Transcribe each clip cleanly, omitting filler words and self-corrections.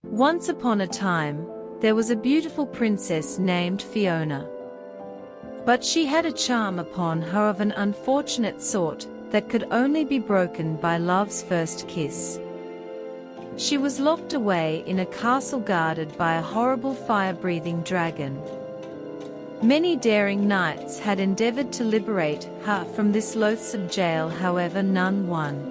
Once upon a time, there was a beautiful princess named Fiona. But she had a charm upon her of an unfortunate sort that could only be broken by love's first kiss. She was locked away in a castle guarded by a horrible fire-breathing dragon. Many daring knights had endeavored to liberate her from this loathsome jail, however none won.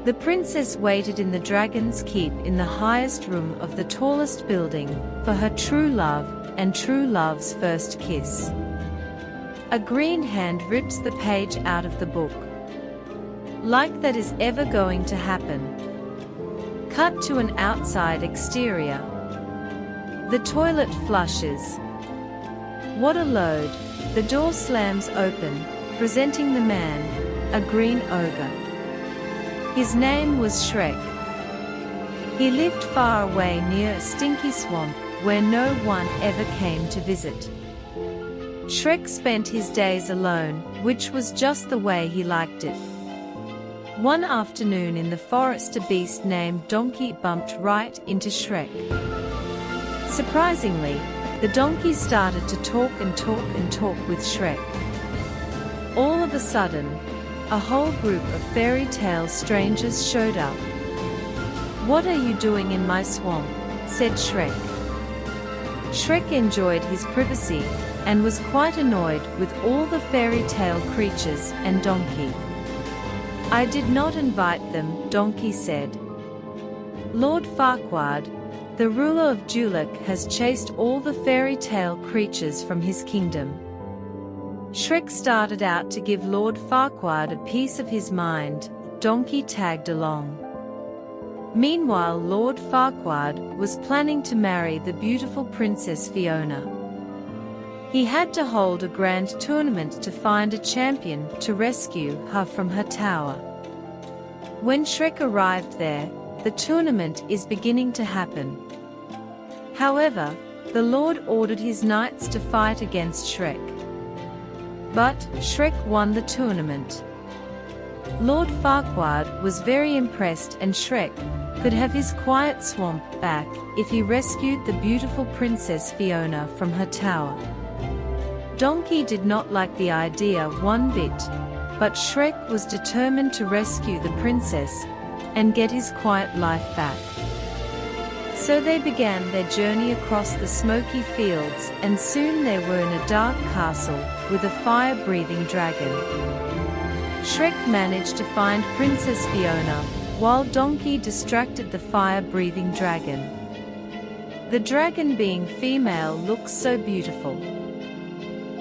The princess waited in the dragon's keep in the highest room of the tallest building for her true love and true love's first kiss. A green hand rips the page out of the book. Like that is ever going to happen. Cut to an outside exterior. The toilet flushes. What a load! The door slams open, presenting the man, a green ogre. His name was Shrek. He lived far away near a stinky swamp where no one ever came to visit. Shrek spent his days alone, which was just the way he liked it. One afternoon in the forest, a beast named Donkey bumped right into Shrek. Surprisingly, the donkey started to talk and talk and talk with Shrek. All of a sudden, a whole group of fairy tale strangers showed up. "What are you doing in my swamp?" said Shrek. Shrek enjoyed his privacy and was quite annoyed with all the fairy tale creatures and Donkey. "I did not invite them," Donkey said. "Lord Farquaad, the ruler of Julek, has chased all the fairy tale creatures from his kingdom." Shrek started out to give Lord Farquaad a piece of his mind. Donkey tagged along. Meanwhile, Lord Farquaad was planning to marry the beautiful Princess Fiona. He had to hold a grand tournament to find a champion to rescue her from her tower. When Shrek arrived there, the tournament is beginning to happen. However, the Lord ordered his knights to fight against Shrek. But Shrek won the tournament. Lord Farquaad was very impressed, and Shrek could have his quiet swamp back if he rescued the beautiful Princess Fiona from her tower. Donkey did not like the idea one bit, but Shrek was determined to rescue the princess and get his quiet life back. So they began their journey across the smoky fields, and soon they were in a dark castle with a fire-breathing dragon. Shrek managed to find Princess Fiona, while Donkey distracted the fire-breathing dragon. The dragon, being female, looks so beautiful.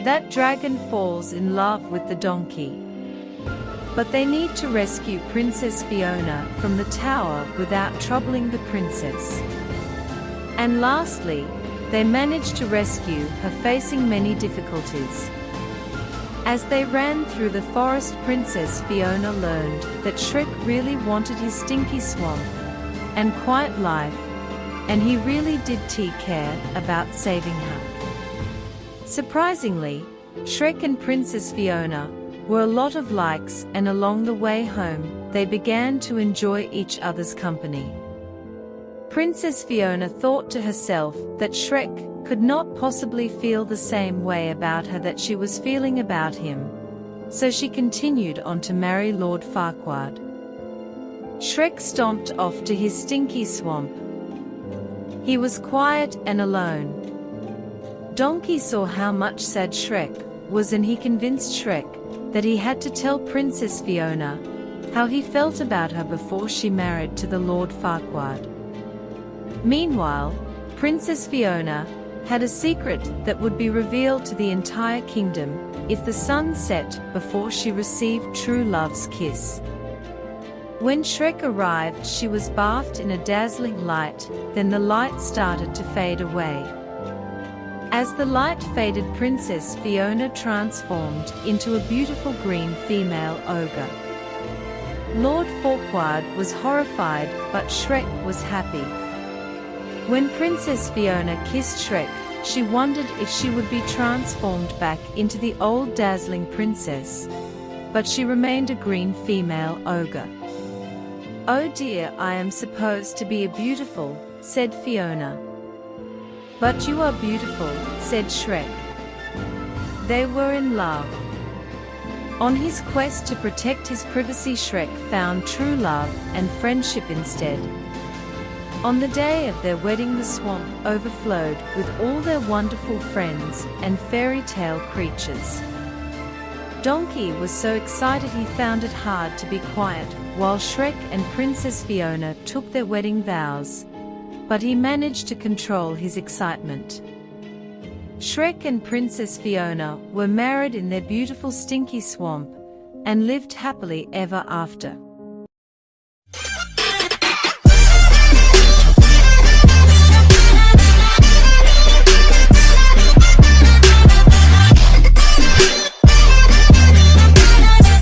That dragon falls in love with the donkey. But they need to rescue Princess Fiona from the tower without troubling the princess. And lastly, they managed to rescue her, facing many difficulties. As they ran through the forest, Princess Fiona learned that Shrek really wanted his stinky swamp and quiet life, and he really did take care about saving her. Surprisingly, Shrek and Princess Fiona were a lot of likes, and along the way home, they began to enjoy each other's company. Princess Fiona thought to herself that Shrek could not possibly feel the same way about her that she was feeling about him, so she continued on to marry Lord Farquaad. Shrek stomped off to his stinky swamp. He was quiet and alone. Donkey saw how much sad Shrek was, and he convinced Shrek that he had to tell Princess Fiona how he felt about her before she married to the Lord Farquaad. Meanwhile, Princess Fiona had a secret that would be revealed to the entire kingdom if the sun set before she received true love's kiss. When Shrek arrived, she was bathed in a dazzling light, then the light started to fade away. As the light faded, Princess Fiona transformed into a beautiful green female ogre. Lord Farquaad was horrified, but Shrek was happy. When Princess Fiona kissed Shrek, she wondered if she would be transformed back into the old dazzling princess. But she remained a green female ogre. "Oh dear, I am supposed to be a beautiful, said Fiona. "But you are beautiful," said Shrek. They were in love. On his quest to protect his privacy, Shrek found true love and friendship instead. On the day of their wedding, the swamp overflowed with all their wonderful friends and fairy tale creatures. Donkey was so excited he found it hard to be quiet while Shrek and Princess Fiona took their wedding vows, but he managed to control his excitement. Shrek and Princess Fiona were married in their beautiful Stinky Swamp and lived happily ever after.